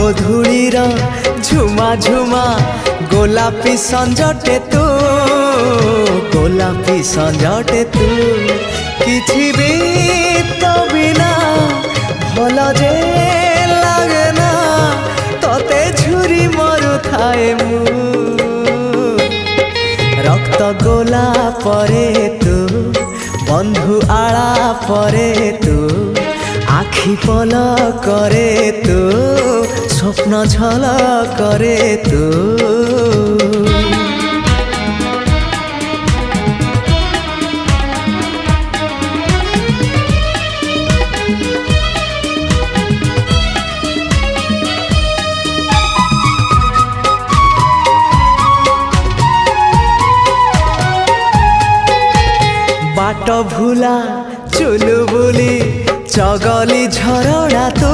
गोधूलीर झुमा झुमा गोलापी संजटे तू गोलापी संजटे तू किछि भी तो बिना भल जे लागे ना तते झुरी मरु थाए मु रक्त गोला परे तू बंधु आला परे तू आखि पल करे तू स्वप्न झल करे तू बाट भूला चुलु बुली चगली झरड़ा तू